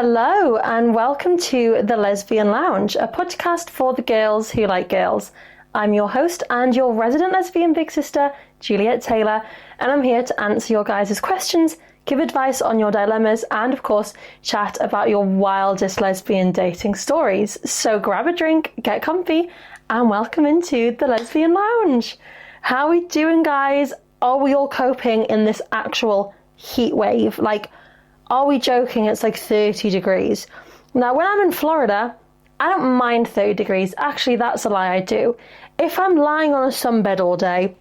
Hello and welcome to the Lesbian Lounge, a podcast for the girls who like girls. I'm your host and your resident lesbian big sister, Juliet Taylor, and I'm here to answer your guys' questions, give advice on your dilemmas, and of course, chat about your wildest lesbian dating stories. So grab a drink, get comfy, and welcome into the Lesbian Lounge. How are we doing, guys? Are we all coping in this actual heat wave? Are we joking? It's like 30 degrees. Now, when I'm in Florida, I don't mind 30 degrees. Actually, that's a lie, I do. If I'm lying on a sunbed all day,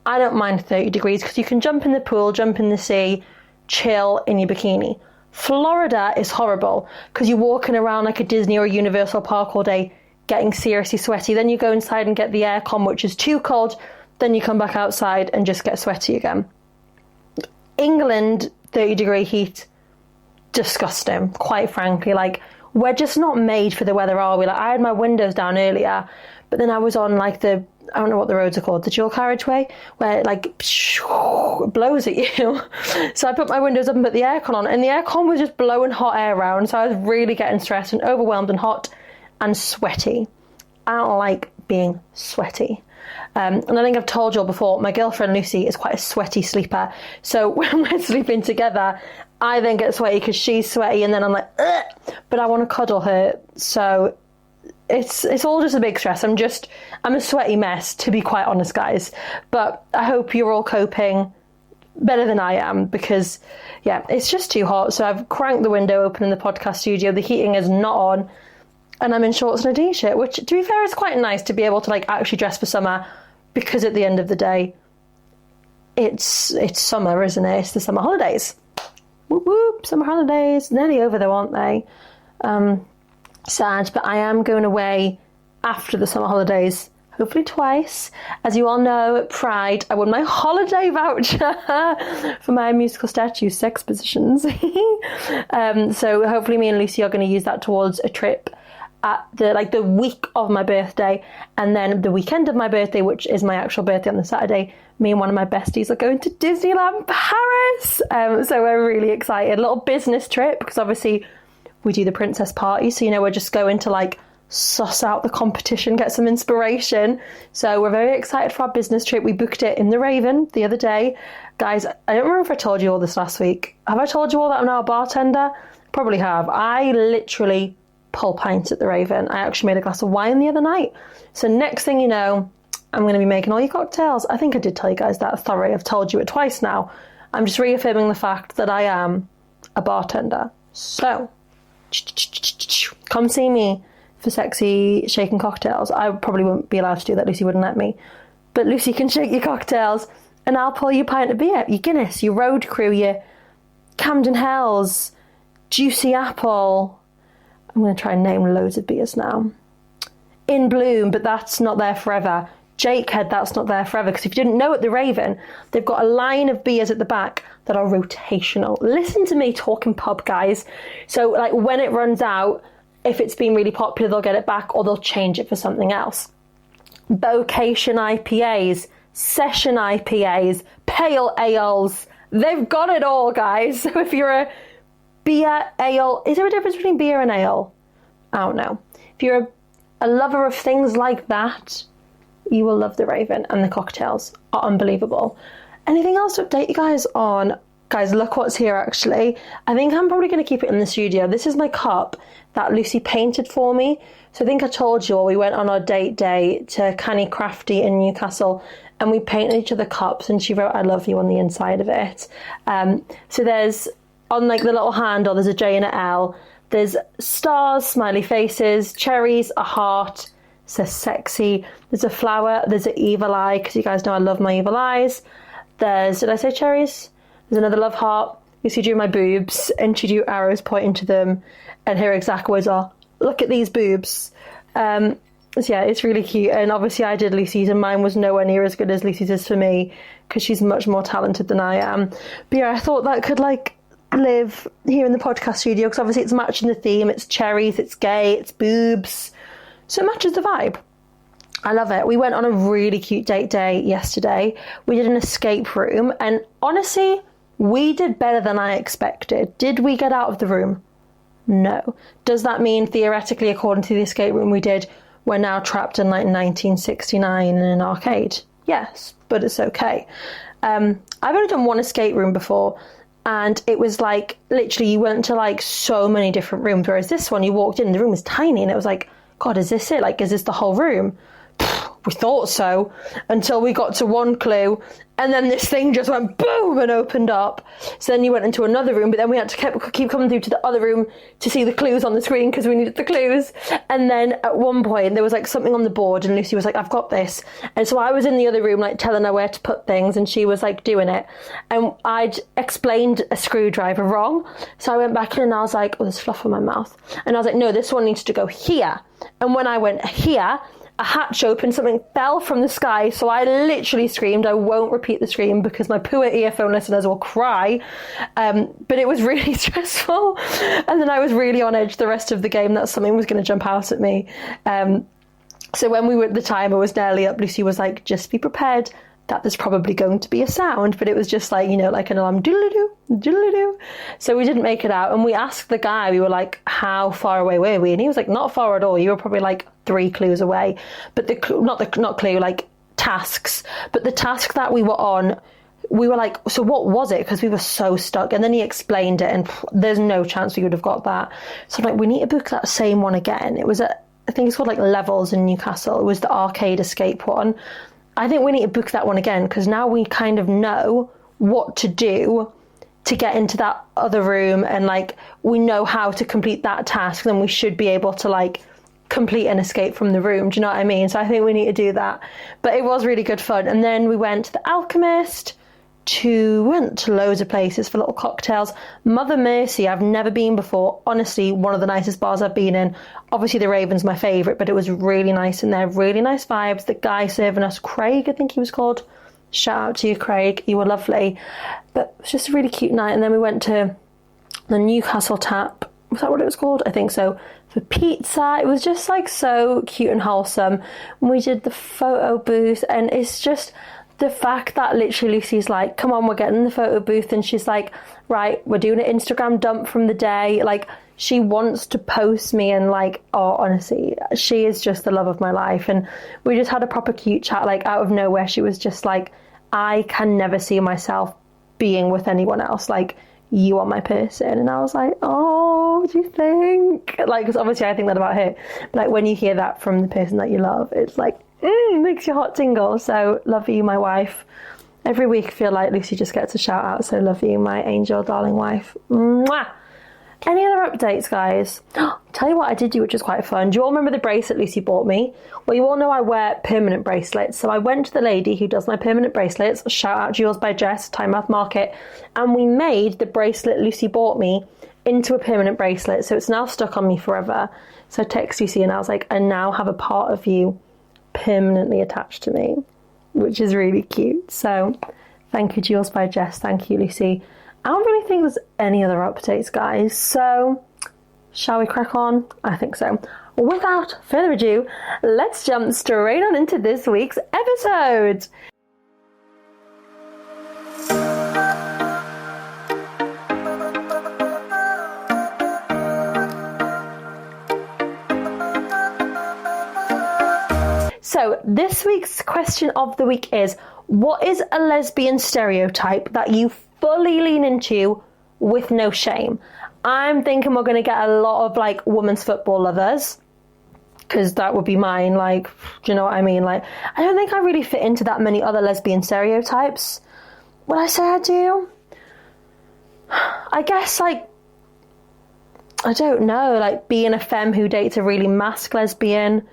I don't mind 30 degrees because you can jump in the pool, jump in the sea, chill in your bikini. Florida is horrible because you're walking around like a Disney or a Universal Park all day, getting seriously sweaty. Then you go inside and get the aircon, which is too cold. Then you come back outside and just get sweaty again. England, 30 degree heat. Disgusting, quite frankly. We're just not made for the weather, are we? I had my windows down earlier, but then I was on I don't know what the roads are called, the dual carriageway, where it blows at you. So I put my windows up and put the aircon on, and the aircon was just blowing hot air around, so I was really getting stressed and overwhelmed and hot and sweaty. I don't like being sweaty. And I think I've told you all before, my girlfriend Lucy is quite a sweaty sleeper. So when we're sleeping together, I then get sweaty because she's sweaty, and then I'm like, ugh, but I want to cuddle her. So it's all just a big stress. I'm a sweaty mess, to be quite honest, guys. But I hope you're all coping better than I am because, yeah, it's just too hot. So I've cranked the window open in the podcast studio. The heating is not on. And I'm in shorts and a t-shirt, which, to be fair, is quite nice to be able to actually dress for summer, because at the end of the day, it's summer, isn't it? It's the summer holidays. Whoop whoop, summer holidays. Nearly over though, aren't they? Sad, but I am going away after the summer holidays, hopefully twice. As you all know, at Pride, I won my holiday voucher for my musical statue, Sex Positions. So hopefully me and Lucy are going to use that towards a trip at the week of my birthday, and then the weekend of my birthday, which is my actual birthday on the Saturday, me and one of my besties are going to Disneyland Paris. So we're really excited. A little business trip, because obviously we do the princess party, so we're just going to suss out the competition, get some inspiration. So we're very excited for our business trip. We booked it in the Raven the other day. Guys, I don't remember if I told you all this last week. Have I told you all that I'm now a bartender? Probably have. I literally pull pints at the Raven. I actually made a glass of wine the other night. So next thing you know, I'm going to be making all your cocktails. I think I did tell you guys that. Sorry, I've told you it twice now. I'm just reaffirming the fact that I am a bartender. So, come see me for sexy shaking cocktails. I probably wouldn't be allowed to do that. Lucy wouldn't let me. But Lucy can shake your cocktails, and I'll pour you a pint of beer. Your Guinness, your Road Crew, your Camden Hells, Juicy Apple. I'm going to try and name loads of beers now. In Bloom, but that's not there forever. Jakehead, that's not there forever. Because if you didn't know, at the Raven, they've got a line of beers at the back that are rotational. Listen to me talking pub, guys. So when it runs out, if it's been really popular, they'll get it back or they'll change it for something else. Vocation IPAs, session IPAs, pale ales. They've got it all, guys. So if you're a beer, ale, is there a difference between beer and ale? I don't know. If you're a lover of things like that, you will love the Raven, and the cocktails are unbelievable. Anything else to update you guys on? Guys, look what's here, actually. I think I'm probably going to keep it in the studio. This is my cup that Lucy painted for me. So I think I told you all, we went on our date day to Canny Crafty in Newcastle, and we painted each other cups, and she wrote "I love you" on the inside of it. So there's, on the little handle, there's a J and a L. There's stars, smiley faces, cherries, a heart, says sexy. There's a flower, there's an evil eye, because you guys know I love my evil eyes. There's, did I say cherries? There's another love heart. You see, drew my boobs, and she drew arrows pointing to them, and her exact words are, "Look at these boobs." So yeah, it's really cute. And obviously I did Lucy's, and mine was nowhere near as good as Lucy's is for me, because she's much more talented than I am. But yeah, I thought that could live here in the podcast studio, because obviously it's matching the theme. It's cherries, it's gay, it's boobs, so it matches the vibe. I love it. We went on a really cute date day yesterday. We did an escape room, and honestly, we did better than I expected. Did we get out of the room? No. Does that mean theoretically, according to the escape room we did, we're now trapped in like 1969 in an arcade? Yes, but it's okay. I've only done one escape room before, and it was like, literally, you went to like so many different rooms, whereas this one, you walked in, the room was tiny, and it was like, God, is this it? Like, is this the whole room? We thought so, until we got to one clue, and then this thing just went boom and opened up. So then you went into another room, but then we had to keep coming through to the other room to see the clues on the screen because we needed the clues. And then at one point there was like something on the board, and Lucy was like, I've got this. And so I was in the other room like telling her where to put things, and she was like doing it, and I'd explained a screwdriver wrong. So I went back in and I was like, oh, there's fluff in my mouth, and I was like, no, this one needs to go here. And when I went here, a hatch opened, something fell from the sky, so I literally screamed. I won't repeat the scream because my poor earphone listeners will cry, but it was really stressful, and then I was really on edge the rest of the game that something was going to jump out at me. So when we were at the timer was nearly up, Lucy was like, just be prepared that there's probably going to be a sound, but it was just like, you know, like an alarm, doodle-doo, doodle-doo. So we didn't make it out, and we asked the guy, we were like, how far away were we? And he was like, not far at all, you were probably like 3 clues away. But like tasks, but the task that we were on, we were like, so what was it? Because we were so stuck. And then he explained it, and there's no chance we would have got that. So I'm like, we need to book that same one again. It was at, I think it's called like Levels in Newcastle. It was the arcade escape one. I think we need to book that one again, because now we kind of know what to do to get into that other room, and like we know how to complete that task, then we should be able to like complete an escape from the room. Do you know what I mean? So I think we need to do that. But it was really good fun. And then we went to the Alchemist, went to loads of places for little cocktails. Mother Mercy, I've never been before. Honestly, one of the nicest bars I've been in. Obviously, the Raven's my favourite, but it was really nice in there. Really nice vibes. The guy serving us, Craig, I think he was called. Shout out to you, Craig. You were lovely. But it was just a really cute night. And then we went to the Newcastle Tap. Was that what it was called? I think so. For pizza. It was just like so cute and wholesome. And we did the photo booth, and it's just the fact that literally Lucy's like, come on, we're getting the photo booth, and she's like, right, we're doing an Instagram dump from the day. Like, she wants to post me, and like, oh, honestly, she is just the love of my life. And we just had a proper cute chat, like out of nowhere. She was just like, I can never see myself being with anyone else. Like, you are my person. And I was like, oh, what do you think? Like, because obviously I think that about her, but like when you hear that from the person that you love, it's like, makes your heart tingle. So love you, my wife. Every week I feel like Lucy just gets a shout out. So love you, my angel darling wife. Mwah! Any other updates, guys? Tell you what I did do, which was quite fun. Do you all remember the bracelet Lucy bought me? Well, you all know I wear permanent bracelets. So I went to the lady who does my permanent bracelets, shout out Jewels by Jess, Tynemouth Market, and we made the bracelet Lucy bought me into a permanent bracelet. So it's now stuck on me forever. So I text Lucy and I was like, I now have a part of you permanently attached to me, which is really cute. So thank you, Jewels by Jess. Thank you, Lucy. I don't really think there's any other updates, guys. So shall we crack on? I think so. Without further ado, let's jump straight on into this week's episode. So this week's question of the week is, what is a lesbian stereotype that you fully lean into with no shame? I'm thinking we're going to get a lot of like women's football lovers, because that would be mine. Like, do you know what I mean? Like, I don't think I really fit into that many other lesbian stereotypes. Would I say I do? I guess, like, I don't know, like being a femme who dates a really masked lesbian.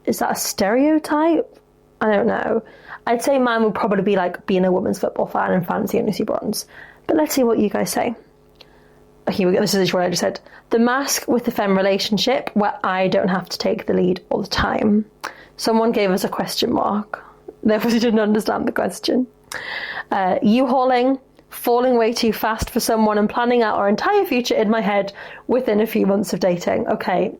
Is that a stereotype? I don't know. I'd say mine would probably be like being a women's football fan and fancying Lucy Bronze. But let's see what you guys say. Here we go. This is what I just said. The mask with the femme relationship where I don't have to take the lead all the time. Someone gave us a question mark. Therefore, you didn't understand the question. U-hauling, falling way too fast for someone and planning out our entire future in my head within a few months of dating. Okay,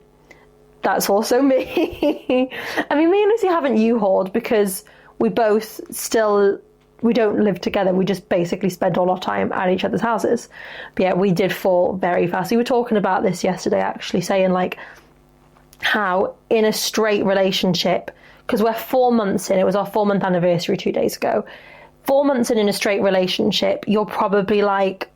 that's also me. I mean, me and Lucy haven't U-hauled because we both still we don't live together. We just basically spend all our time at each other's houses. But yeah, we did fall very fast. We were talking about this yesterday, actually, saying like how in a straight relationship, because we're 4 months in, it was our 4-month anniversary 2 days ago. 4 months in a straight relationship, you're probably like,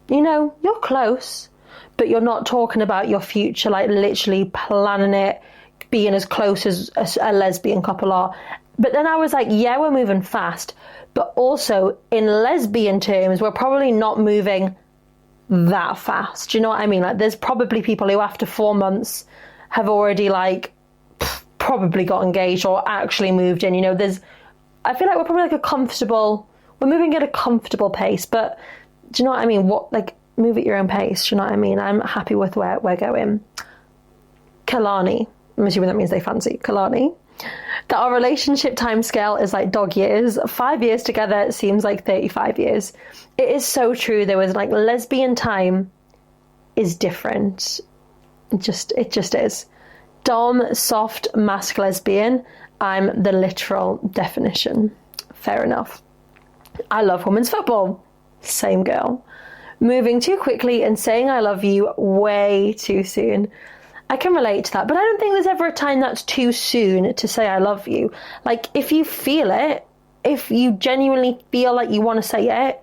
you know, you're close, but you're not talking about your future, like literally planning it, being as close as a lesbian couple are. But then I was like, yeah, we're moving fast, but also in lesbian terms, we're probably not moving that fast. Do you know what I mean? Like, there's probably people who after 4 months have already like probably got engaged or actually moved in. You know, I feel like we're probably like we're moving at a comfortable pace, but do you know what I mean? Move at your own pace. Do you know what I mean? I'm happy with where we're going. Kalani, I'm assuming that means they fancy Kalani. That our relationship timescale is like dog years. 5 years together seems like 35 years. It is so true. There was like lesbian time is different. It just is. Dom, soft, mask, lesbian. I'm the literal definition. Fair enough. I love women's football. Same girl. Moving too quickly and saying I love you way too soon. I can relate to that, but I don't think there's ever a time that's too soon to say I love you. Like, if you feel it, if you genuinely feel like you want to say it,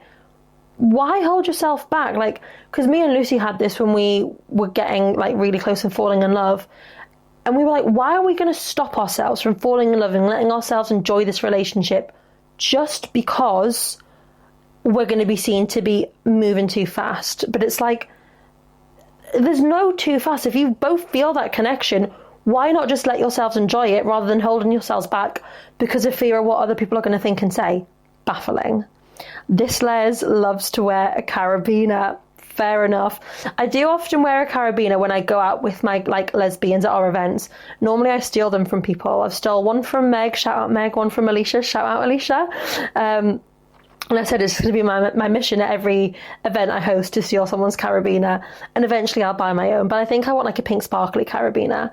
why hold yourself back? Like, because me and Lucy had this when we were getting like really close and falling in love, and we were like, why are we going to stop ourselves from falling in love and letting ourselves enjoy this relationship just because we're going to be seen to be moving too fast? But it's like, there's no too fast. If you both feel that connection, why not just let yourselves enjoy it rather than holding yourselves back because of fear of what other people are going to think and say? Baffling. This Les loves to wear a carabiner. Fair enough. I do often wear a carabiner when I go out with my like lesbians at our events. Normally I steal them from people. I've stole one from Meg, shout out Meg, one from Alicia, shout out Alicia. And I said it's going to be my mission at every event I host to steal someone's carabiner, and eventually I'll buy my own. But I think I want like a pink sparkly carabiner,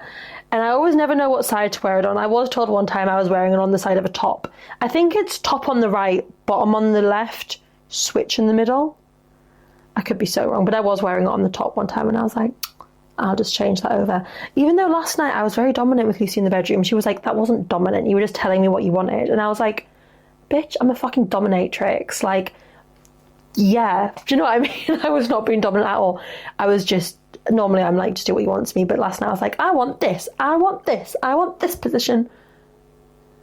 and I always never know what side to wear it on. I was told one time I was wearing it on the side of a top. I think it's top on the right, bottom on the left, switch in the middle. I could be so wrong, but I was wearing it on the top one time, and I was like, I'll just change that over. Even though last night I was very dominant with Lucy in the bedroom. She was like, that wasn't dominant. You were just telling me what you wanted. And I was like, bitch, I'm a fucking dominatrix. Like, yeah. Do you know what I mean? I was not being dominant at all. I was just, normally I'm like, just do what you want to me. But last night I was like, I want this. I want this. I want this position.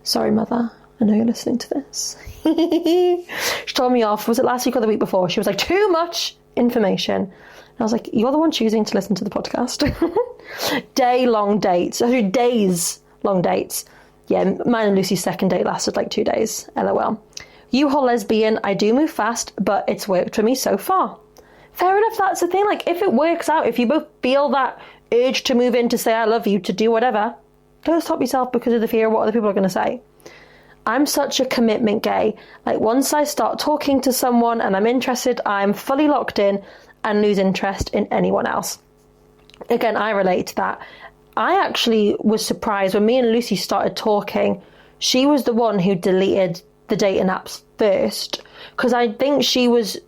Sorry, mother. I know you're listening to this. She told me off. Was it last week or the week before? She was like, too much information. And I was like, you're the one choosing to listen to the podcast. Day-long dates. Days-long dates. Yeah, mine and Lucy's second date lasted like 2 days. LOL. You whole lesbian, I do move fast, but it's worked for me so far. Fair enough, that's the thing. Like, if it works out, if you both feel that urge to move in, to say I love you, to do whatever, don't stop yourself because of the fear of what other people are going to say. I'm such a commitment gay. Like, once I start talking to someone and I'm interested, I'm fully locked in and lose interest in anyone else. Again, I relate to that. I actually was surprised when me and Lucy started talking. She was the one who deleted the dating apps first, because I think she was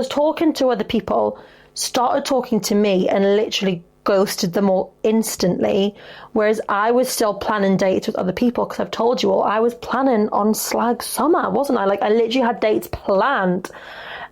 talking to other people, started talking to me, and literally ghosted them all instantly. Whereas I was still planning dates with other people, because I've told you all, I was planning on slag summer, wasn't I? Like, I literally had dates planned.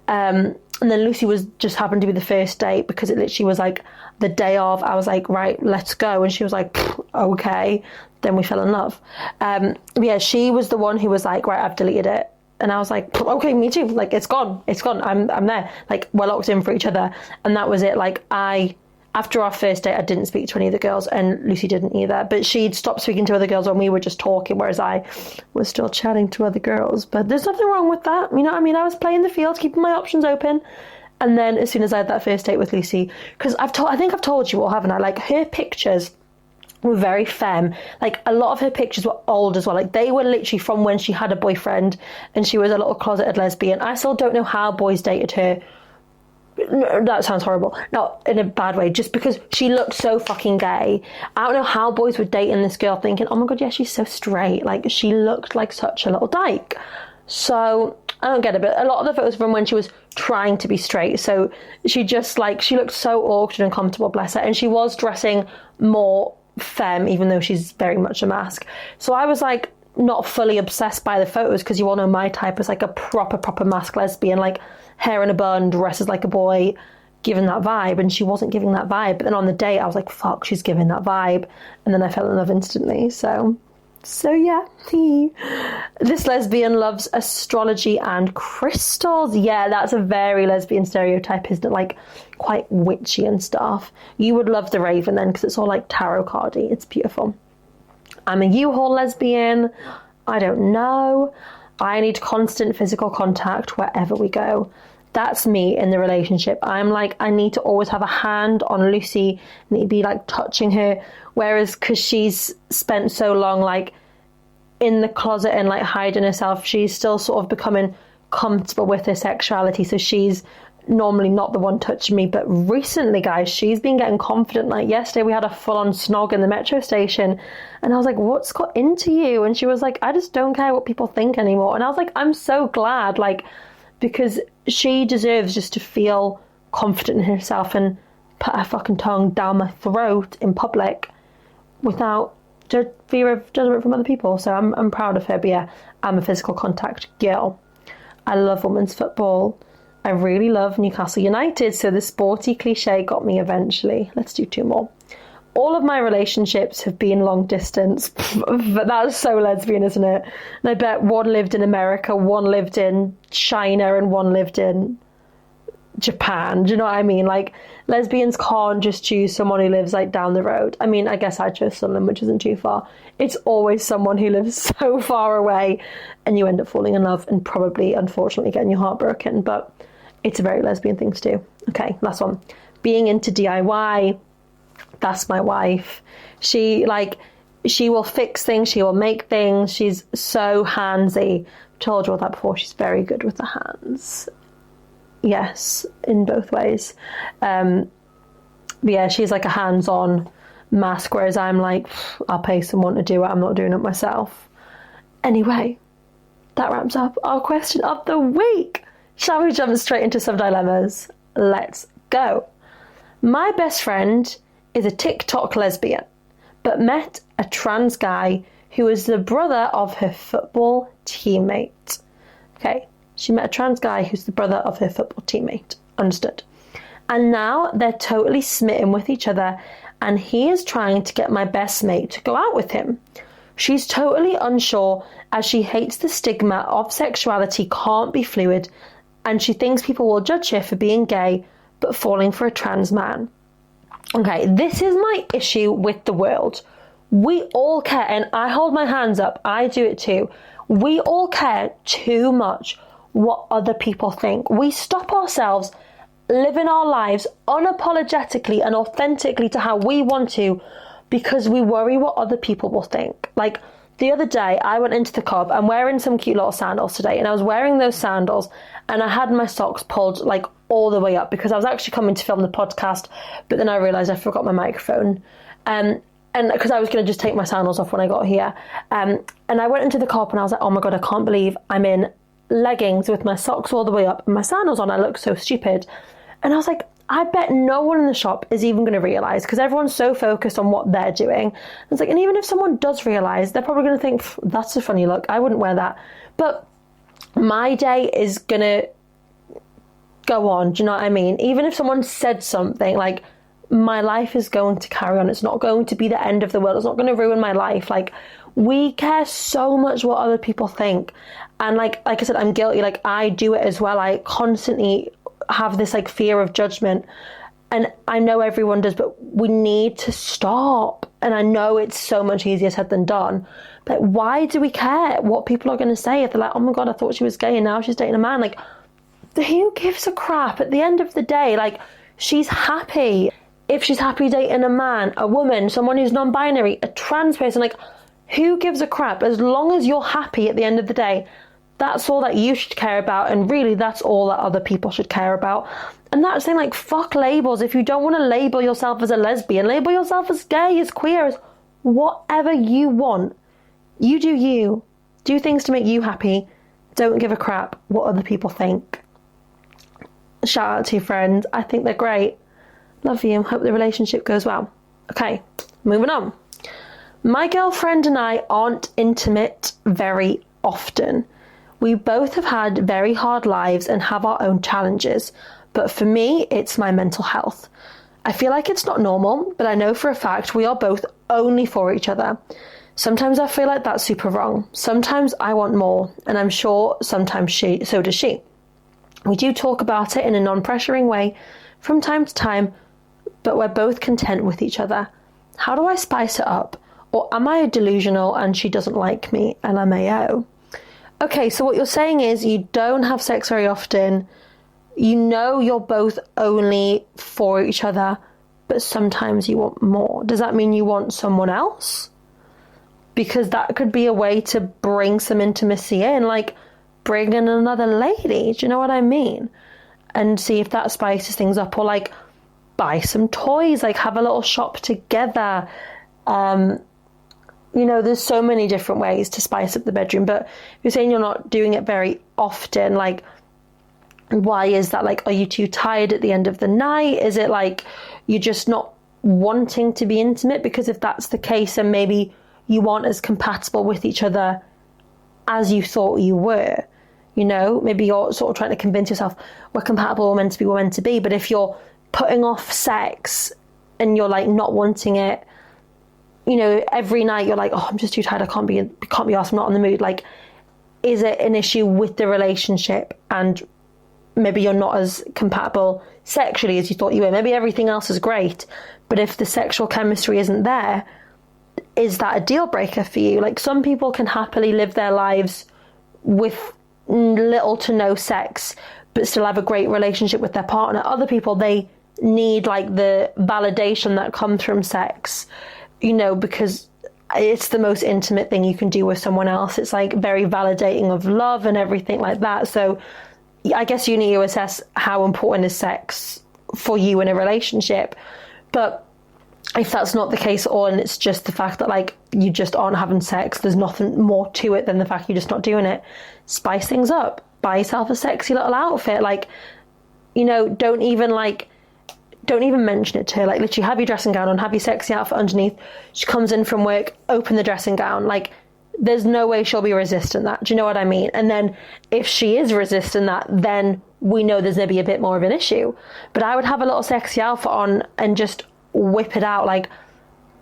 And then Lucy was just happened to be the first date, because it literally was like the day of. I was like, right, let's go. And she was like, okay. Then we fell in love. Yeah, she was the one who was like, right, I've deleted it. And I was like, okay, me too. Like, it's gone. I'm there. Like, we're locked in for each other. And that was it. Like, after our first date, I didn't speak to any of the girls, and Lucy didn't either. But she'd stopped speaking to other girls when we were just talking, whereas I was still chatting to other girls. But there's nothing wrong with that. You know what I mean? I was playing the field, keeping my options open. And then as soon as I had that first date with Lucy, because I think I've told you all, haven't I? Like, her pictures were very femme. Like, a lot of her pictures were old as well. Like, they were literally from when she had a boyfriend and she was a little closeted lesbian. I still don't know how boys dated her. That sounds horrible. Not in a bad way, just because she looked so fucking gay. I don't know how boys were dating this girl thinking, oh my god, yeah, she's so straight. Like, she looked like such a little dyke. So I don't get it, but a lot of the photos from when she was trying to be straight. So she just like, she looked so awkward and uncomfortable, bless her. And she was dressing more femme, even though she's very much a mask. So I was like, not fully obsessed by the photos, because you all know my type is like a proper mask lesbian, like hair in a bun, dresses like a boy, giving that vibe. And she wasn't giving that vibe. But then on the date, I was like, fuck, she's giving that vibe. And then I fell in love instantly. So yeah, this lesbian loves astrology and crystals. Yeah, that's a very lesbian stereotype, isn't it? Like quite witchy and stuff. You would love the Raven then, because it's all like tarot cardy. It's beautiful. I'm a U-Haul lesbian. I don't know. I need constant physical contact wherever we go. That's me in the relationship. I'm like, I need to always have a hand on Lucy. I need to be like touching her. Whereas, because she's spent so long like in the closet and like hiding herself, she's still sort of becoming comfortable with her sexuality. So she's normally not the one touching me. But recently, guys, she's been getting confident. Like yesterday, we had a full-on snog in the metro station. And I was like, what's got into you? And she was like, I just don't care what people think anymore. And I was like, I'm so glad, like, because she deserves just to feel confident in herself and put her fucking tongue down my throat in public without fear of judgment from other people. So I'm proud of her. But yeah, I'm a physical contact girl. I love women's football. I really love Newcastle United. So the sporty cliche got me eventually. Let's do 2 more. All of my relationships have been long distance. But that's so lesbian, isn't it? And I bet one lived in America, one lived in China, and one lived in Japan. Do you know what I mean? Like, lesbians can't just choose someone who lives like down the road. I mean, I guess I chose Sunderland, which isn't too far. It's always someone who lives so far away, and you end up falling in love and probably, unfortunately, getting your heart broken. But it's a very lesbian thing to do. Okay, last one. Being into DIY. That's my wife. She will fix things. She will make things. She's so handsy. I've told you all that before. She's very good with the hands. Yes, in both ways. But yeah, she's like a hands-on mask, whereas I'm like, I'll pay someone to do it. I'm not doing it myself. Anyway, that wraps up our question of the week. Shall we jump straight into some dilemmas? Let's go. My best friend is a TikTok lesbian, but met a trans guy who is the brother of her football teammate. Okay, she met a trans guy who's the brother of her football teammate. Understood. And now they're totally smitten with each other, and he is trying to get my best mate to go out with him. She's totally unsure, as she hates the stigma of sexuality can't be fluid, and she thinks people will judge her for being gay but falling for a trans man. Okay, this is my issue with the world. We all care, and I hold my hands up, I do it too. We all care too much what other people think. We stop ourselves living our lives unapologetically and authentically to how we want to because we worry what other people will think. Like the other day, I went into the club. I'm wearing some cute little sandals today, and I was wearing those sandals and I had my socks pulled like all the way up because I was actually coming to film the podcast, but then I realised I forgot my microphone. And because I was going to just take my sandals off when I got here. And I went into the club and I was like, oh my God, I can't believe I'm in leggings with my socks all the way up and my sandals on. I look so stupid. And I was like, I bet no one in the shop is even going to realise because everyone's so focused on what they're doing. And it's like, and even if someone does realise, they're probably going to think, that's a funny look. I wouldn't wear that. But my day is going to go on. Do you know what I mean? Even if someone said something, like, my life is going to carry on. It's not going to be the end of the world. It's not going to ruin my life. Like, we care so much what other people think. And like I said, I'm guilty. Like, I do it as well. I constantly have this like fear of judgment. And I know everyone does, but we need to stop. And I know it's so much easier said than done. But why do we care what people are going to say if they're like, oh my God, I thought she was gay and now she's dating a man? Like, who gives a crap? At the end of the day, like, she's happy. If she's happy dating a man, a woman, someone who's non-binary, a trans person, like, who gives a crap? As long as you're happy at the end of the day, that's all that you should care about. And really, that's all that other people should care about. And that's saying, like, fuck labels. If you don't want to label yourself as a lesbian, label yourself as gay, as queer, as whatever you want. You do you. Do things to make you happy. Don't give a crap what other people think. Shout out to your friends. I think they're great. Love you. Hope the relationship goes well. Okay, moving on. My girlfriend and I aren't intimate very often. We both have had very hard lives and have our own challenges, but for me, it's my mental health. I feel like it's not normal, but I know for a fact we are both only for each other. Sometimes I feel like that's super wrong. Sometimes I want more, and I'm sure sometimes so does she. We do talk about it in a non-pressuring way from time to time, but we're both content with each other. How do I spice it up? Or am I delusional and she doesn't like me? LMAO. Okay, so what you're saying is you don't have sex very often. You know you're both only for each other, but sometimes you want more. Does that mean you want someone else? Because that could be a way to bring some intimacy in, like bring in another lady. Do you know what I mean? And see if that spices things up. Or like buy some toys, like have a little shop together. You know, there's so many different ways to spice up the bedroom, but if you're saying you're not doing it very often, like, why is that? Like, are you too tired at the end of the night? Is it like you're just not wanting to be intimate? Because if that's the case, then maybe you aren't as compatible with each other as you thought you were. You know, maybe you're sort of trying to convince yourself we're compatible, we're meant to be, we're meant to be. But if you're putting off sex and you're like not wanting it, you know, every night you're like, oh, I'm just too tired, I can't be asked, I'm not in the mood. Like, is it an issue with the relationship and maybe you're not as compatible sexually as you thought you were? Maybe everything else is great, but if the sexual chemistry isn't there, is that a deal breaker for you? Like, some people can happily live their lives with little to no sex but still have a great relationship with their partner. Other people, they need like the validation that comes from sex, you know, because it's the most intimate thing you can do with someone else. It's like very validating of love and everything like that. So I guess you need to assess how important is sex for you in a relationship. But if that's not the case at all, and it's just the fact that like you just aren't having sex, there's nothing more to it than the fact you're just not doing it, spice things up. Buy yourself a sexy little outfit. Like, you know, don't even mention it to her. Like, literally have your dressing gown on, have your sexy outfit underneath. She comes in from work, open the dressing gown. Like, there's no way she'll be resisting that. Do you know what I mean? And then if she is resisting that, then we know there's maybe a bit more of an issue. But I would have a little sexy outfit on and just whip it out. Like,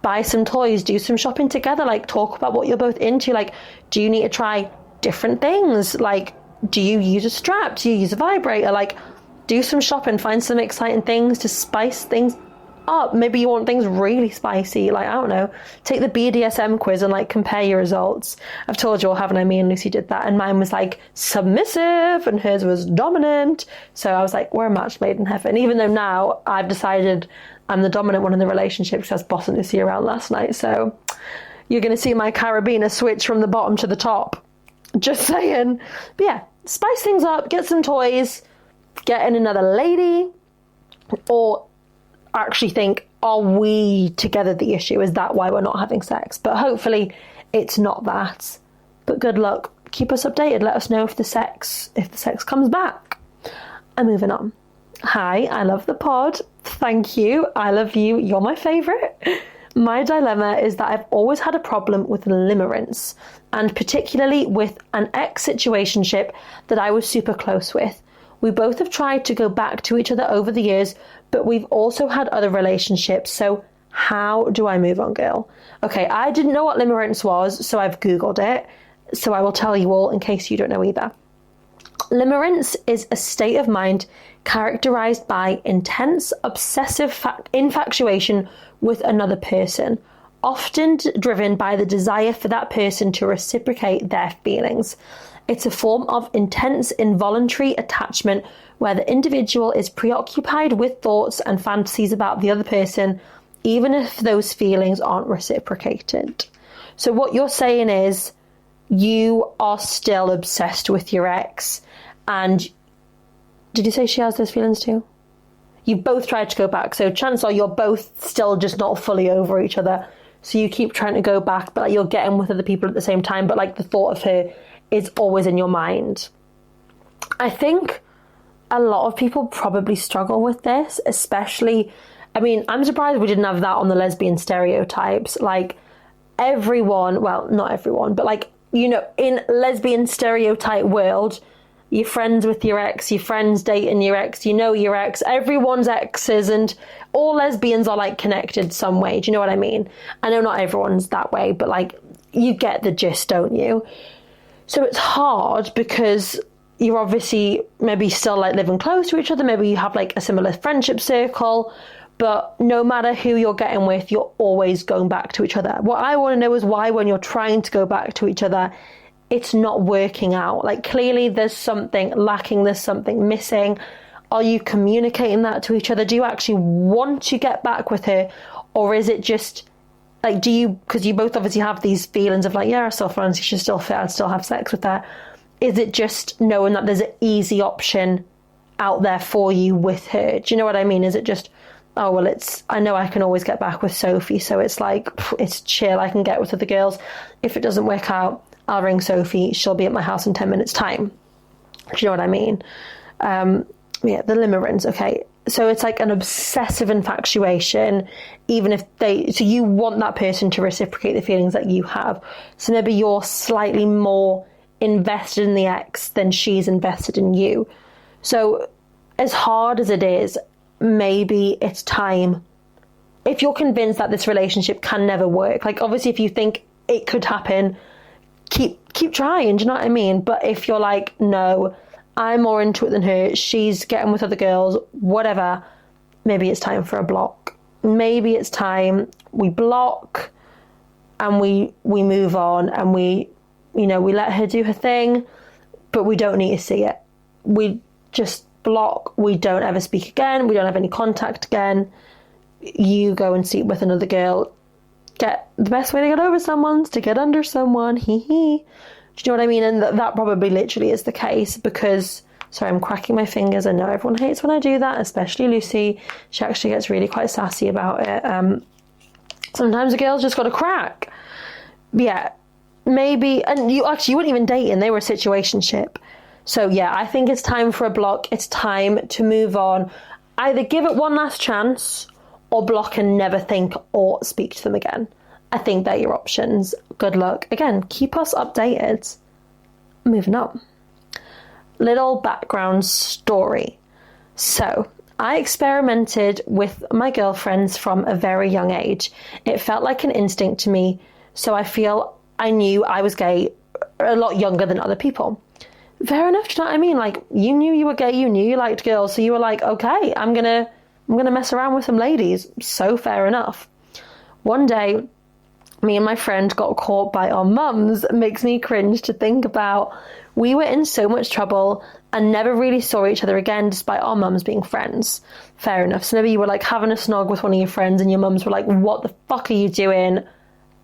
buy some toys, do some shopping together, like talk about what you're both into. Like, do you need to try different things? Like, do you use a strap? Do you use a vibrator? Like, do some shopping, find some exciting things to spice things up. Maybe you want things really spicy. Like, I don't know, take the BDSM quiz and like compare your results. I've told you all, haven't I? Me and Lucy did that, and mine was like submissive and hers was dominant. So I was like, we're a match made in heaven. Even though now I've decided I'm the dominant one in the relationship because I was bossing Lucy around last night. So you're going to see my carabiner switch from the bottom to the top. Just saying. But yeah, spice things up, get some toys, get in another lady, or actually think, are we together the issue? Is that why we're not having sex? But hopefully it's not that. But good luck. Keep us updated. Let us know if the sex comes back. I'm moving on. Hi, I love the pod. Thank you. I love you. You're my favourite. My dilemma is that I've always had a problem with limerence, and particularly with an ex-situationship that I was super close with. We both have tried to go back to each other over the years, but we've also had other relationships. So how do I move on, girl? Okay, I didn't know what limerence was, so I've Googled it. So I will tell you all in case you don't know either. Limerence is a state of mind characterized by intense, obsessive infatuation with another person, often driven by the desire for that person to reciprocate their feelings. It's a form of intense involuntary attachment where the individual is preoccupied with thoughts and fantasies about the other person, even if those feelings aren't reciprocated. So what you're saying is you are still obsessed with your ex, and did you say she has those feelings too? You both tried to go back, so chances are you're both still just not fully over each other. So you keep trying to go back, but like, you're getting with other people at the same time, but like the thought of her is always in your mind. I think a lot of people probably struggle with this, especially, I mean, I'm surprised we didn't have that on the lesbian stereotypes. Like, everyone, well, not everyone, but like, you know, in lesbian stereotype world, you're friends with your ex, your friends dating your ex, you know your ex, everyone's exes, and all lesbians are like connected some way. Do you know what I mean? I know not everyone's that way, but like, you get the gist, don't you? So it's hard because you're obviously maybe still like living close to each other, maybe you have like a similar friendship circle, but no matter who you're getting with, you're always going back to each other. What I want to know is why, when you're trying to go back to each other, it's not working out. Like, clearly there's something lacking, there's something missing. Are you communicating that to each other? Do you actually want to get back with her? Or is it just like, do you, because you both obviously have these feelings of like, yeah, I still fancy, she's still fit, I'd still have sex with her. Is it just knowing that there's an easy option out there for you with her? Do you know what I mean? Is it just, oh, well, I know I can always get back with Sophie, so it's like, it's chill, I can get with other girls. If it doesn't work out, I'll ring Sophie, she'll be at my house in 10 minutes time. Do you know what I mean? Yeah, the limerence, okay. So it's like an obsessive infatuation, even if so you want that person to reciprocate the feelings that you have. So maybe you're slightly more invested in the ex than she's invested in you. So as hard as it is, maybe it's time. If you're convinced that this relationship can never work, like obviously if you think it could happen, keep trying, do you know what I mean? But if you're like, no, I'm more into it than her, she's getting with other girls, whatever, maybe it's time for a block. Maybe it's time we block and we move on, and we let her do her thing, but we don't need to see it. We just block, we don't ever speak again, we don't have any contact again. You go and sleep with another girl. The best way to get over someone's to get under someone. Hee hee. Do you know what I mean? And that probably literally is the case, because, sorry, I'm cracking my fingers. I know everyone hates when I do that, especially Lucy. She actually gets really quite sassy about it. Sometimes a girl's just got to crack. Yeah, maybe. And you weren't even dating. They were a situationship. So yeah, I think it's time for a block. It's time to move on. Either give it one last chance or block and never think or speak to them again. I think they're your options. Good luck. Again, keep us updated. Moving on. Little background story. So, I experimented with my girlfriends from a very young age. It felt like an instinct to me, so I feel I knew I was gay a lot younger than other people. Fair enough, do you know what I mean? Like, you knew you were gay, you knew you liked girls, so you were like, okay, I'm gonna mess around with some ladies. So fair enough. One day, me and my friend got caught by our mums. It makes me cringe to think about. We were in so much trouble and never really saw each other again, despite our mums being friends. Fair enough. So maybe you were like having a snog with one of your friends and your mums were like, what the fuck are you doing?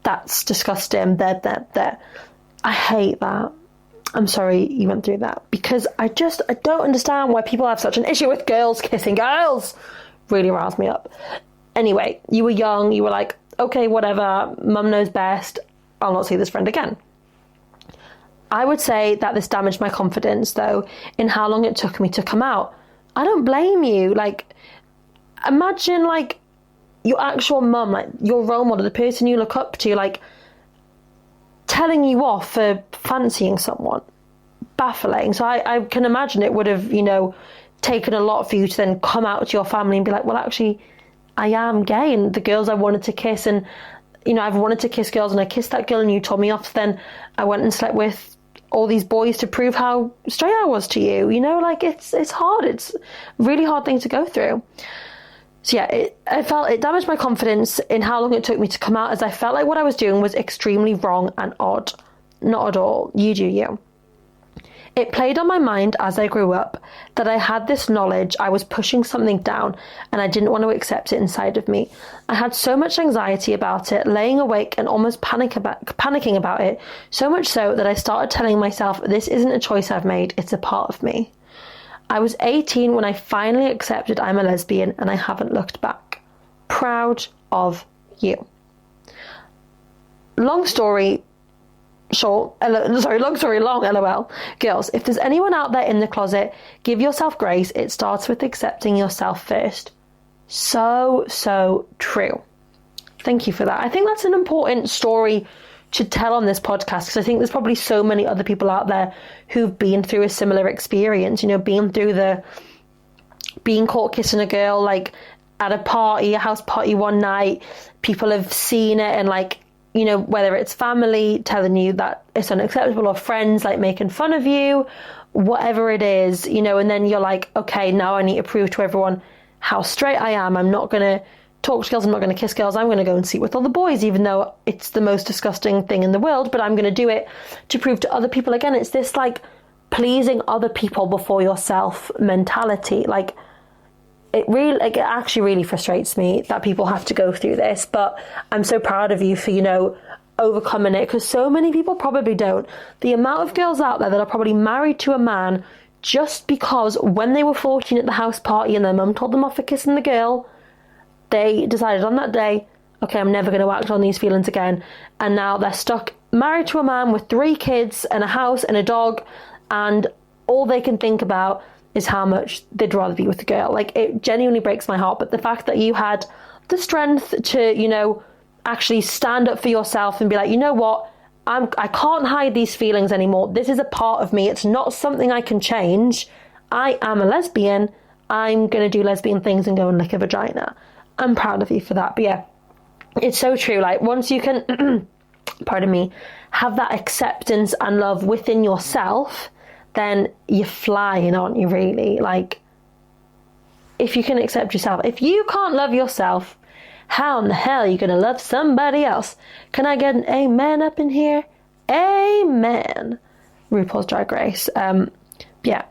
That's disgusting. There. I hate that. I'm sorry you went through that, because I don't understand why people have such an issue with girls kissing girls. Really riles me up. Anyway, you were young, you were like, okay, whatever, mum knows best, I'll not see this friend again. I would say that this damaged my confidence, though, in how long it took me to come out. I don't blame you. Like, imagine, like, your actual mum, like, your role model, the person you look up to, like, telling you off for fancying someone. Baffling. So I can imagine it would have, taken a lot for you to then come out to your family and be like, well, actually, I am gay, and the girls I wanted to kiss, and I've wanted to kiss girls, and I kissed that girl and you told me off, then I went and slept with all these boys to prove how straight I was to you. Like, it's hard. It's a really hard thing to go through. So yeah, I felt it damaged my confidence in how long it took me to come out, as I felt like what I was doing was extremely wrong and odd. Not at all. You do you. It played on my mind as I grew up that I had this knowledge I was pushing something down and I didn't want to accept it inside of me. I had so much anxiety about it, laying awake and almost panicking about it, so much so that I started telling myself, this isn't a choice I've made, it's a part of me. I was 18 when I finally accepted I'm a lesbian, and I haven't looked back. Proud of you. Long story, short, long story long, lol. Girls, if there's anyone out there in the closet, give yourself grace. It starts with accepting yourself first. So true. Thank you for that. I think that's an important story to tell on this podcast, because I think there's probably so many other people out there who've been through a similar experience, you know, being caught kissing a girl, like, at a house party one night. People have seen it, and, like, you know, whether it's family telling you that it's unacceptable, or friends, like, making fun of you, whatever it is, you know, and then you're like, okay, now I need to prove to everyone how straight I am. I'm not going to talk to girls, I'm not going to kiss girls, I'm going to go and sleep with all the boys, even though it's the most disgusting thing in the world, but I'm going to do it to prove to other people. Again, it's this, like, pleasing other people before yourself mentality. Like, it actually really frustrates me that people have to go through this, but I'm so proud of you for, you know, overcoming it, because so many people probably don't. The amount of girls out there that are probably married to a man just because when they were 14 at the house party and their mum told them off for kissing the girl, they decided on that day, okay, I'm never going to act on these feelings again, and now they're stuck married to a man with 3 kids and a house and a dog, and all they can think about is how much they'd rather be with a girl. Like, it genuinely breaks my heart. But the fact that you had the strength to, you know, actually stand up for yourself and be like, you know what, I can't hide these feelings anymore. This is a part of me. It's not something I can change. I am a lesbian. I'm going to do lesbian things and go and lick a vagina. I'm proud of you for that. But yeah, it's so true. Like, once you can, pardon me, have that acceptance and love within yourself, then you're flying, aren't you, really? Like, if you can accept yourself. If you can't love yourself, how in the hell are you going to love somebody else? Can I get an amen up in here? Amen. RuPaul's Drag Race. Yeah,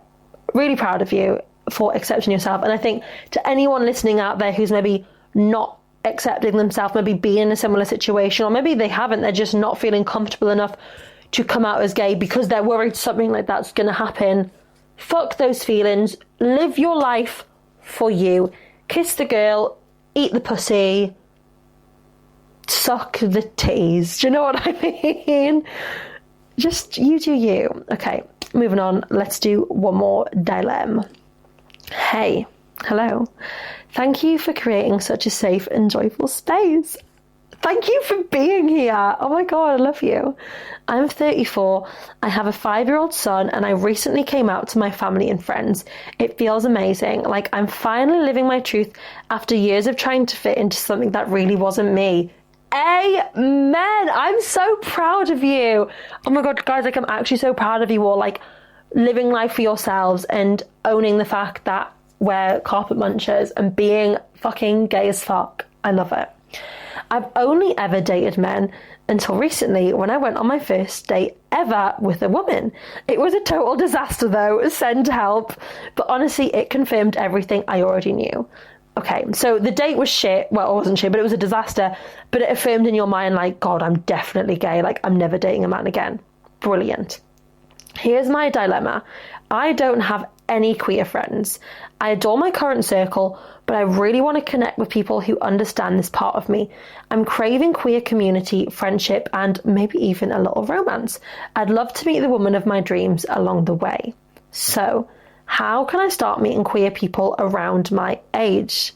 really proud of you for accepting yourself. And I think to anyone listening out there who's maybe not accepting themselves, maybe being in a similar situation, or maybe they haven't, they're just not feeling comfortable enough to come out as gay because they're worried something like that's going to happen. Fuck those feelings. Live your life for you. Kiss the girl, eat the pussy, suck the titties. Do you know what I mean? Just you do you. Okay, moving on. Let's do one more dilemma. Hey, hello. Thank you for creating such a safe and joyful space. Thank you for being here. Oh my God, I love you. I'm 34. I have a 5-year-old son, and I recently came out to my family and friends. It feels amazing. Like, I'm finally living my truth after years of trying to fit into something that really wasn't me. Amen. I'm so proud of you. Oh my God, guys, like, I'm actually so proud of you all. Like, living life for yourselves and owning the fact that we're carpet munchers and being fucking gay as fuck. I love it. I've only ever dated men until recently, when I went on my first date ever with a woman. It was a total disaster though, send help. But honestly, it confirmed everything I already knew. Okay, so the date was shit. Well, it wasn't shit, but it was a disaster. But it affirmed in your mind, like, God, I'm definitely gay. Like, I'm never dating a man again. Brilliant. Here's my dilemma. I don't have any queer friends. I adore my current circle, but I really want to connect with people who understand this part of me. I'm craving queer community, friendship, and maybe even a little romance. I'd love to meet the woman of my dreams along the way. So, how can I start meeting queer people around my age?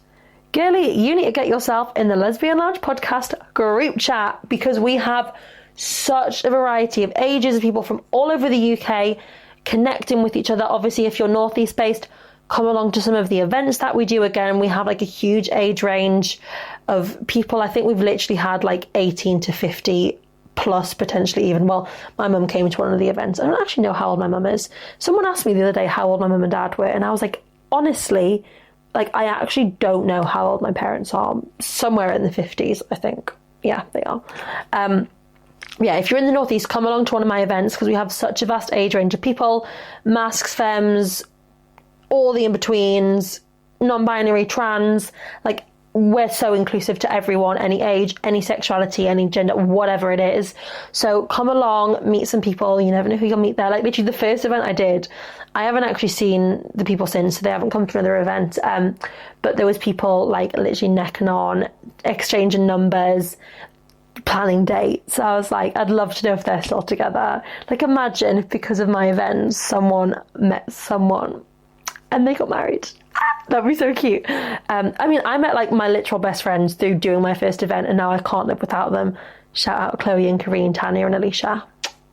Girlie, you need to get yourself in the Lesbian Lounge podcast group chat, because we have such a variety of ages of people from all over the UK connecting with each other. Obviously, if you're Northeast based, come along to some of the events that we do. Again, we have like a huge age range of people. I think we've literally had like 18 to 50 plus, potentially even. Well, my mum came to one of the events. I don't actually know how old my mum is. Someone asked me the other day how old my mum and dad were, and I was like, honestly, like, I actually don't know how old my parents are. Somewhere in the 50s, I think. Yeah, they are. Yeah, if you're in the Northeast, come along to one of my events, because we have such a vast age range of people. Masks, femmes, all the in-betweens, non-binary, trans. Like, we're so inclusive to everyone, any age, any sexuality, any gender, whatever it is. So come along, meet some people. You never know who you'll meet there. Like, literally the first event I did, I haven't actually seen the people since, so they haven't come to another event. But there was people like literally necking on, exchanging numbers, planning dates. I was like, I'd love to know if they're still together. Like, imagine if because of my events someone met someone and they got married. That'd be so cute. I mean, I met like my literal best friends through doing my first event, and now I can't live without them. Shout out Chloe and Kareen, Tanya and Alicia.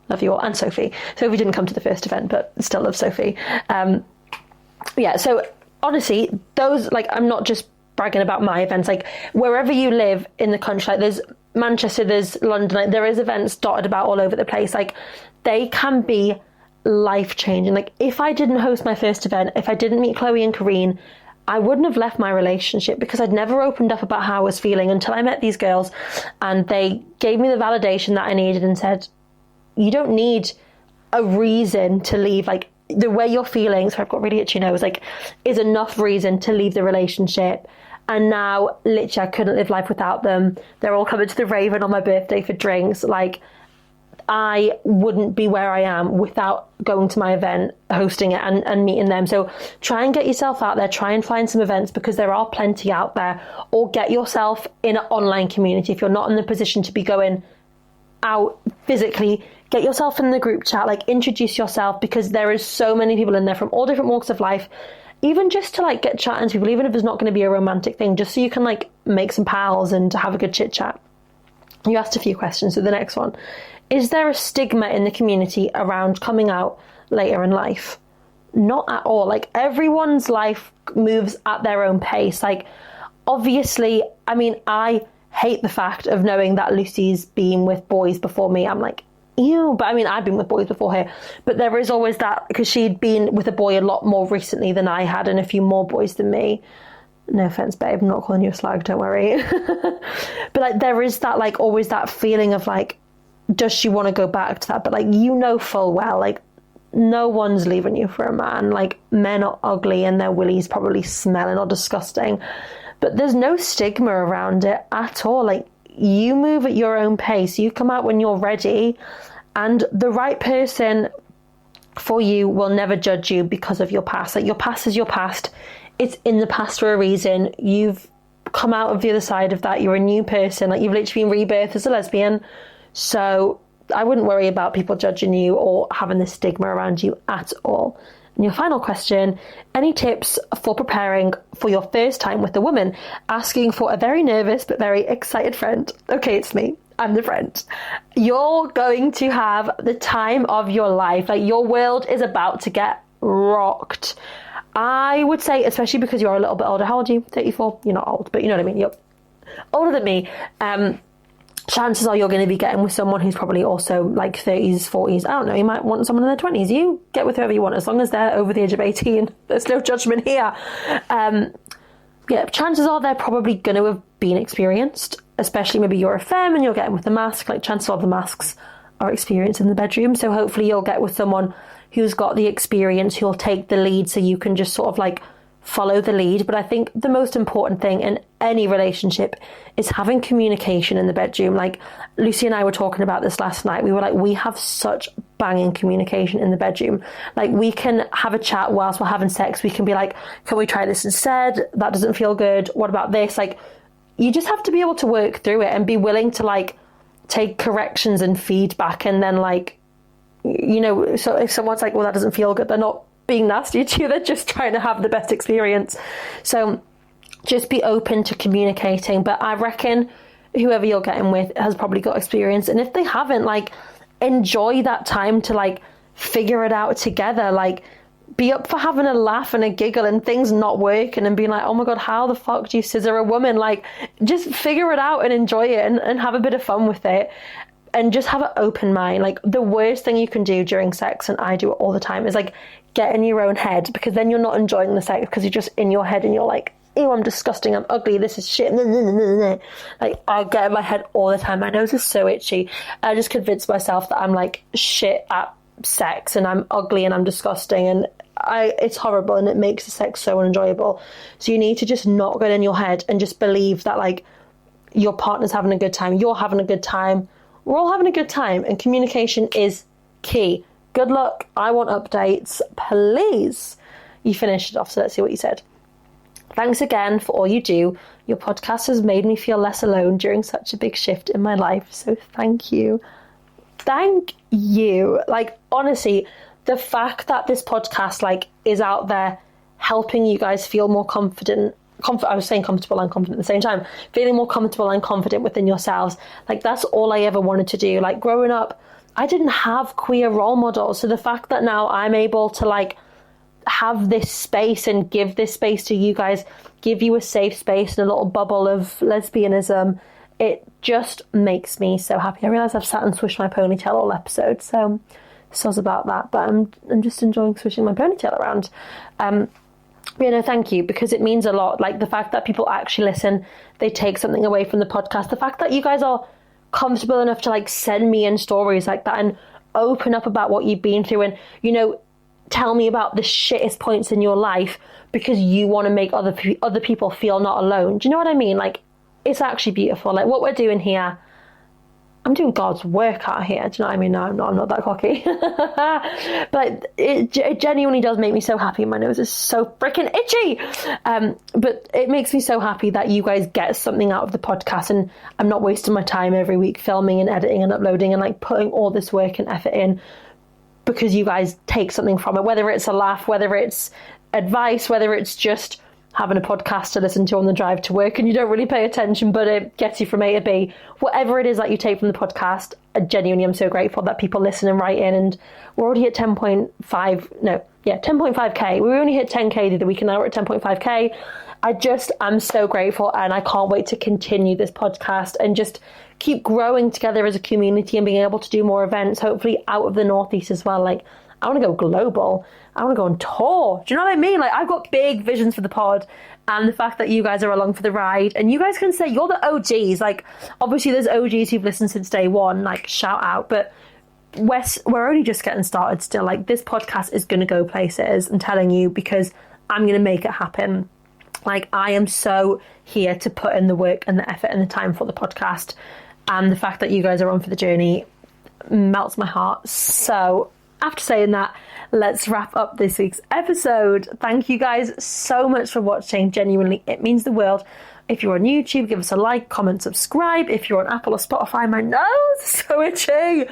Love you all. And Sophie. Sophie didn't come to the first event, but still love Sophie. Yeah, so honestly, those, like, I'm not just bragging about my events. Like, wherever you live in the country, like there's Manchester, there's London, like, there is events dotted about all over the place. Like, they can be life-changing. Like, if I didn't host my first event, if I didn't meet Chloe and Kareen, I wouldn't have left my relationship, because I'd never opened up about how I was feeling until I met these girls, and they gave me the validation that I needed and said, you don't need a reason to leave. Like, the way you're feeling, so I've got really itchy nose, like, is enough reason to leave the relationship. And now, literally, I couldn't live life without them. They're all coming to the Raven on my birthday for drinks. Like, I wouldn't be where I am without going to my event, hosting it, and meeting them. So try and get yourself out there. Try and find some events, because there are plenty out there. Or get yourself in an online community. If you're not in the position to be going out physically, get yourself in the group chat. Like, introduce yourself, because there is so many people in there from all different walks of life. Even just to like get chatting to people, even if it's not going to be a romantic thing, just so you can like make some pals and have a good chit chat. You asked a few questions, so the next one. Is there a stigma in the community around coming out later in life? Not at all. Like, everyone's life moves at their own pace. Like, obviously, I mean, I hate the fact of knowing that Lucy's been with boys before me. I'm like, ew. But I mean, I've been with boys before her. But there is always that, because she'd been with a boy a lot more recently than I had, and a few more boys than me. No offense, babe, I'm not calling you a slag, don't worry. But like, there is that, like, always that feeling of like, does she want to go back to that? But like, you know full well, like, no one's leaving you for a man. Like, men are ugly and their willies probably smelling or disgusting, but there's no stigma around it at all. Like, you move at your own pace, you come out when you're ready, and the right person for you will never judge you because of your past. Like, your past is your past. It's in the past for a reason. You've come out of the other side of that. You're a new person. Like, you've literally been rebirthed as a lesbian. So I wouldn't worry about people judging you or having this stigma around you at all. And your final question, any tips for preparing for your first time with a woman? Asking for a very nervous but very excited friend. Okay, it's me. I'm the friend. You're going to have the time of your life. Like, your world is about to get rocked. I would say, especially because you're a little bit older. How old are you? 34? You're not old, but you know what I mean. You're older than me. Chances are you're going to be getting with someone who's probably also like 30s, 40s. I don't know, you might want someone in their 20s. You get with whoever you want, as long as they're over the age of 18. There's no judgment here. Yeah, chances are they're probably going to have been experienced, especially maybe you're a femme and you're getting with the mask. Like, chances are the masks are experienced in the bedroom. So hopefully you'll get with someone who's got the experience, who'll take the lead, so you can just sort of like follow the lead. But I think the most important thing in any relationship is having communication in the bedroom. Like, Lucy and I were talking about this last night. We were like, we have such banging communication in the bedroom. Like, we can have a chat whilst we're having sex. We can be like, can we try this instead? That doesn't feel good. What about this? Like, you just have to be able to work through it and be willing to like take corrections and feedback. And then, like, you know, so if someone's like, well, that doesn't feel good, they're not being nasty to you, they're just trying to have the best experience. So just be open to communicating. But I reckon whoever you're getting with has probably got experience, and if they haven't, like, enjoy that time to like figure it out together. Like, be up for having a laugh and a giggle and things not working and being like, oh my god, how the fuck do you scissor a woman? Like, just figure it out and enjoy it and have a bit of fun with it. And just have an open mind. Like, the worst thing you can do during sex, and I do it all the time, is like get in your own head, because then you're not enjoying the sex, because you're just in your head and you're like, ew, I'm disgusting, I'm ugly, this is shit. Like, I get in my head all the time. My nose is so itchy. I just convince myself that I'm like shit at sex and I'm ugly and I'm disgusting, and it's horrible, and it makes the sex so unenjoyable. So you need to just not get in your head and just believe that like your partner's having a good time, you're having a good time, we're all having a good time, and communication is key. Good luck. I want updates, please. You finished it off, so let's see what you said. Thanks again for all you do. Your podcast has made me feel less alone during such a big shift in my life. So thank you. Thank you. Like, honestly, the fact that this podcast, like, is out there helping you guys feel more confident. I was saying comfortable and confident at the same time. Feeling more comfortable and confident within yourselves. Like, that's all I ever wanted to do. Like, growing up, I didn't have queer role models. So the fact that now I'm able to, like, have this space and give this space to you guys, give you a safe space and a little bubble of lesbianism, it just makes me so happy. I realise I've sat and swished my ponytail all episode, so soz about that, but I'm just enjoying swishing my ponytail around. Thank you, because it means a lot. Like, the fact that people actually listen, they take something away from the podcast, the fact that you guys are comfortable enough to, like, send me in stories like that and open up about what you've been through and, you know, tell me about the shittest points in your life because you want to make other people feel not alone. Do you know what I mean? Like, it's actually beautiful. Like, what we're doing here, I'm doing God's work out here. Do you know what I mean? No, I'm not that cocky. But it genuinely does make me so happy. My nose is so freaking itchy. But it makes me so happy that you guys get something out of the podcast, and I'm not wasting my time every week filming and editing and uploading and, like, putting all this work and effort in because you guys take something from it, whether it's a laugh, whether it's advice, whether it's just having a podcast to listen to on the drive to work and you don't really pay attention, but it gets you from A to B. Whatever it is that you take from the podcast, I genuinely am so grateful that people listen and write in, and we're already at 10.5k. We only hit 10k the other week and now we're at 10.5k. I'm so grateful, and I can't wait to continue this podcast and just keep growing together as a community and being able to do more events, hopefully out of the Northeast as well. Like, I want to go global. I want to go on tour. Do you know what I mean? Like, I've got big visions for the pod, and the fact that you guys are along for the ride, and you guys can say you're the OGs. Like, obviously there's OGs who've listened since day one, like, shout out, but we're only just getting started still. Like, this podcast is going to go places, I'm telling you, because I'm going to make it happen. Like, I am so here to put in the work and the effort and the time for the podcast, and the fact that you guys are on for the journey melts my heart. So after saying that, let's wrap up this week's episode. Thank you guys so much for watching. Genuinely, it means the world. If you're on YouTube, give us a like, comment, subscribe. If you're on Apple or Spotify, my nose is so itchy.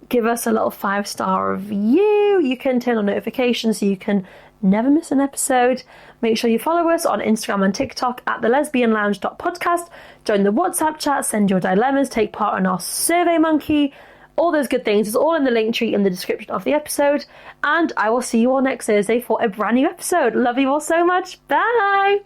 Give us a little 5-star review. You can turn on notifications so you can never miss an episode. Make sure you follow us on Instagram and TikTok at thelesbianlounge.podcast. Join the WhatsApp chat, send your dilemmas, take part in our Survey Monkey. All those good things is all in the link tree in the description of the episode. And I will see you all next Thursday for a brand new episode. Love you all so much. Bye.